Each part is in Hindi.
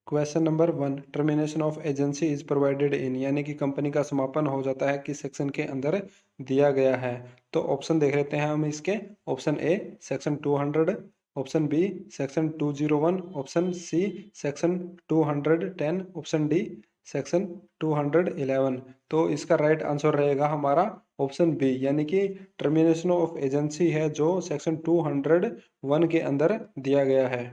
Question number 1, termination of agency is provided in, यानी कि कंपनी का समापन हो जाता है किस सेक्शन के अंदर दिया गया है। तो ऑप्शन देख लेते हैं हम इसके। Option A section 200, option B section 201, option C section 210, option D section 211। तो इसका राइट आंसर रहेगा हमारा ऑप्शन बी, यानी कि टर्मिनेशन ऑफ एजेंसी है जो सेक्शन 201 के अंदर दिया गया है।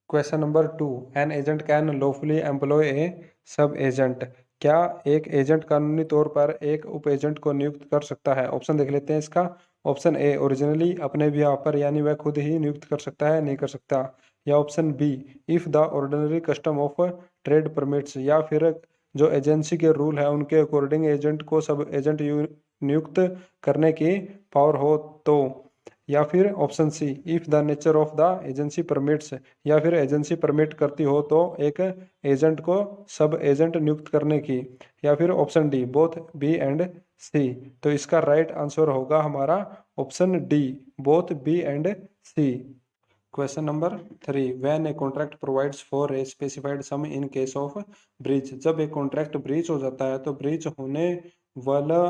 Question number 2, an agent can lawfully employ a sub agent. क्या एक एजेंट कानूनी तौर पर एक उप एजेंट को नियुक्त कर सकता है? ऑप्शन देख लेते हैं इसका। ऑप्शन ए ओरिजिनली अपने बिहाव पर, यानी वह खुद ही नियुक्त कर सकता है, नहीं कर सकता। या option B if the ordinary custom of trade permits, या फिर जो एजेंसी के रूल है उनके अकॉर्डिंग एजेंट को सब एजेंट नियुक्त करने की पावर हो तो। या फिर option see if the nature of the agency permits, या फिर एजेंसी परमिट करती हो तो एक एजेंट को सब एजेंट नियुक्त करने की। या फिर option D both B and C. तो इसका राइट आंसर होगा हमारा option D, both B and C. Question number 3, when a contract provides for a specified sum in case of breach. जब एक कॉन्ट्रैक्ट ब्रीच हो जाता है तो ब्रीच होने वाला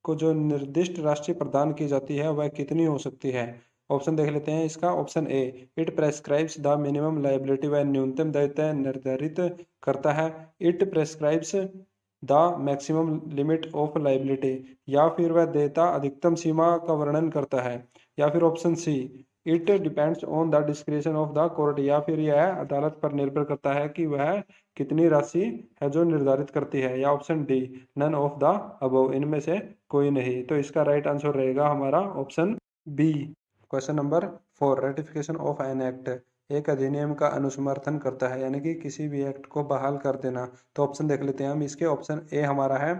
को जो निर्दिष्ट राशि प्रदान की जाती है वह कितनी हो सकती है? ऑप्शन देख लेते हैं इसका। Option A it prescribes the minimum liability, वह न्यूनतम दायित्व निर्धारित करता है। It prescribes the maximum limit of liability, या फिर वह देयता अधिकतम सीमा का वर्णन करता है। या फिर option see it depends on the discretion of the court, या फिर यह अदालत पर निर्भर करता है कि वह कितनी राशि है जो निर्धारित करती है। या option D none of the above, इनमें से कोई नहीं। तो इसका राइट आंसर रहेगा हमारा option B. Question number 4, ratification of an act एक अधिनियम का अनुसमर्थन करता है, यानी कि किसी भी एक्ट को बहाल कर देना। तो ऑप्शन देख लेते हैं हम इसके। ऑप्शन ए हमारा है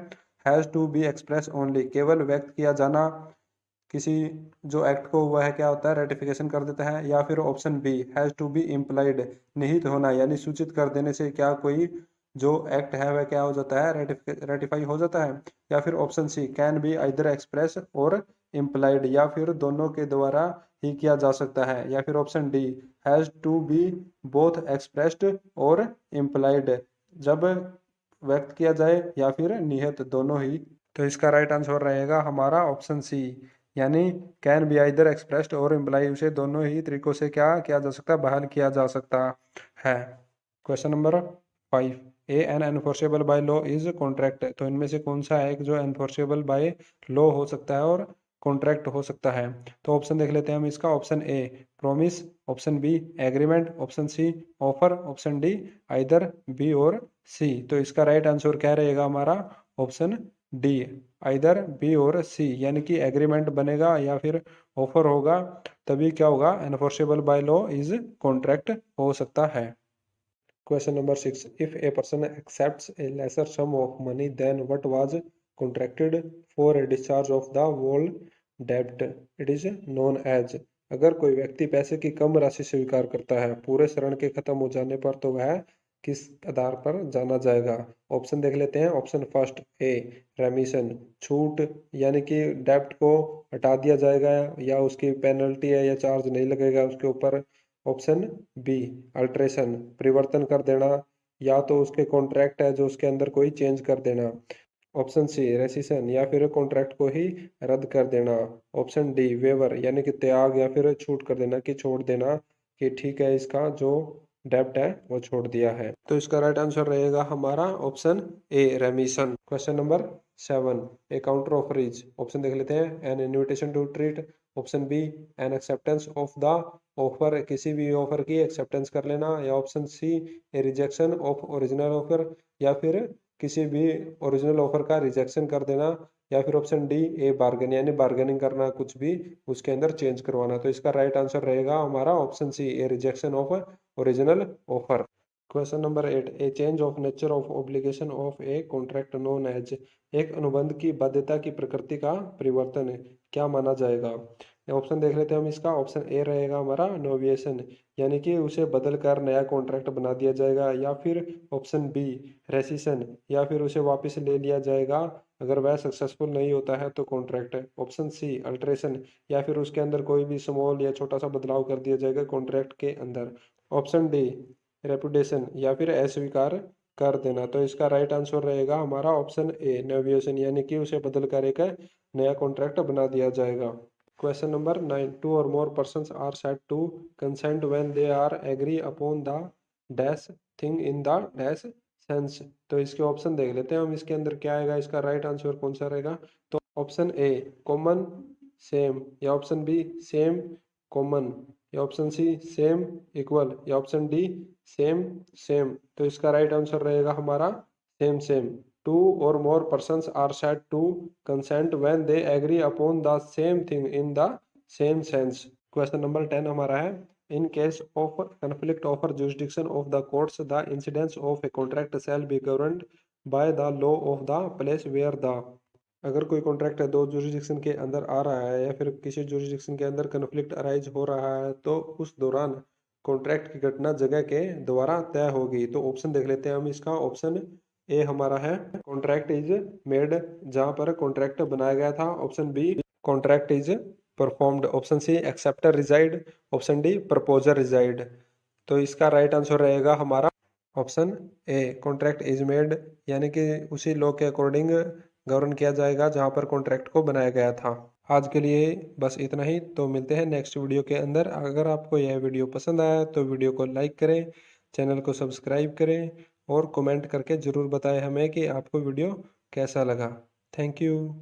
has to be express only, केवल व्यक्त किया जाना किसी जो एक्ट को, वह क्या होता है, रेटिफिकेशन कर देता है। या फिर option B has to be implied, निहित होना, यानी सूचित कर देने से क्या कोई जो एक्ट है वह क्या हो जाता है, रेटिफाई हो जाता है। या फिर option C can be either express और इम्प्लाइड, या फिर दोनों के द्वारा ही किया जा सकता है। या फिर option D has to be both expressed और इम्प्लाइड, जब व्यक्त किया जाए या फिर निहित, दोनों ही। तो इसका राइट आंसर रहेगा हमारा ऑप्शन सी, यानी कैन बी आइदर एक्सप्रेस्ड और इम्प्लाई, उसे दोनों ही तरीकों से क्या किया जा सकता है, बहाल किया जा सकता है। Question number 5, a an enforceable by law is contract. तो इनमें से कौन सा है एक जो एनफोर्सेबल बाय लॉ हो सकता है और कॉन्ट्रैक्ट हो सकता है? तो ऑप्शन देख लेते हैं हम इसका। Option A promise, option B agreement, option C offer, option D either B और सी। तो इसका राइट आंसर क्या रहेगा हमारा ऑप्शन डी, आइदर बी और सी, यानी कि एग्रीमेंट बनेगा या फिर ऑफर होगा तभी क्या होगा, enforceable by law is contract हो सकता है। Question number 6, if a person accepts a lesser sum of money then what was contracted for a discharge of the whole डेब्ट, इट इज नोन एज। अगर कोई व्यक्ति पैसे की कम राशि स्वीकार करता है पूरे ऋण के खत्म हो जाने पर, तो वह किस आधार पर जाना जाएगा? ऑप्शन देख लेते हैं। ऑप्शन फर्स्ट ए रेमिशन, छूट, यानी कि डेब्ट को हटा दिया जाएगा या उसकी पेनल्टी है या चार्ज नहीं लगेगा उसके ऊपर। ऑप्शन बी अल्ट्रेशन, परिवर्तन कर देना, या तो उसके कॉन्ट्रैक्ट है जो उसके अंदर कोई चेंज कर देना। ऑप्शन सी रेसिशन, या फिर कॉन्ट्रैक्ट को ही रद्द कर देना। ऑप्शन डी वेवर, यानी कि त्याग या फिर छूट कर देना, कि छोड़ देना कि ठीक है इसका जो डेब्ट है वो छोड़ दिया है। तो इसका राइट आंसर रहेगा हमारा option A remission. Question number 7, a counter offer is. Option देख लेते हैं। An invitation to treat, option B an acceptance of the offer, किसी भी ऑफर की एक्सेप्टेंस कर लेना। या option C a rejection of original offer, या फिर किसी भी ओरिजिनल ऑफर का रिजेक्शन कर देना। या फिर ऑप्शन डी ए बार्गेन, यानी बार्गेनिंग करना, कुछ भी उसके अंदर चेंज करवाना। तो इसका राइट आंसर रहेगा हमारा option C a rejection of original offer. Question number 8, a change of nature of obligation of a contract known as. एक अनुबंध की बाध्यता की प्रकृति का परिवर्तन क्या माना जाएगा? ऑप्शन देख लेते हैं हम इसका। ऑप्शन ए रहेगा हमारा नोविएशन, यानी कि उसे बदल कर नया कॉन्ट्रैक्ट बना दिया जाएगा। या फिर ऑप्शन बी रेसिशन, या फिर उसे वापस ले लिया जाएगा अगर वह सक्सेसफुल नहीं होता है तो कॉन्ट्रैक्ट। ऑप्शन सी अल्ट्रेशन, या फिर उसके अंदर कोई भी स्मॉल या छोटा सा बदलाव कर दिया जाएगा कॉन्ट्रैक्ट के अंदर। ऑप्शन डी रेपुटेशन या फिर अस्वीकार कर देना। तो इसका राइट आंसर रहेगा हमारा ऑप्शन ए, नेविएशन, यानी कि उसे बदल कर एक नया कॉन्ट्रैक्ट बना दिया जाएगा। क्वेश्चन नंबर 9, टू और more persons are said to consent when they are agree upon the dash thing in the dash sense. तो इसके ऑप्शन देख लेते हैं हम, इसके अंदर क्या आएगा, इसका राइट आंसर कौन सा रहेगा। तो ऑप्शन ए कॉमन सेम, या ऑप्शन बी सेम कॉमन, या ऑप्शन सी सेम इक्वल, या ऑप्शन डी सेम सेम। तो इसका राइट आंसर रहेगा हमारा सेम सेम। टू और more persons are said to consent when they agree upon the same thing in the same sense। Question number 10 हमारा है, in case of conflict over jurisdiction of the courts the incidence of a contract shall be governed by the law of the place where the। अगर कोई कॉन्ट्रैक्ट है दो जुरिस्डिक्शन के अंदर आ रहा है या फिर किसी जुरिस्डिक्शन के अंदर कन्फ्लिक्ट अराइज हो रहा है, तो उस दौरान कॉन्ट्रैक्ट की घटना जगह के द्वारा तय होगी। तो ऑप्शन देख लेते हैं हम, इसका ऑप्शन ए हमारा है कॉन्ट्रैक्ट इज मेड, जहां पर कॉन्ट्रैक्ट बनाया गया था। Option B contract is performed, option C acceptor resiled, option D proposer resiled. तो इसका राइट आंसर रहेगा हमारा option A contract is made, यानी कि उसी लॉ के अकॉर्डिंग गवर्न किया जाएगा जहां पर कॉन्ट्रैक्ट को बनाया गया था। आज के लिए बस इतना ही, तो मिलते हैं नेक्स्ट वीडियो के अंदर। अगर आपको यह वीडियो पसंद आया तो वीडियो को लाइक करें, चैनल को सब्सक्राइब करें और कमेंट करके ज़रूर बताएं हमें कि आपको वीडियो कैसा लगा। Thank you.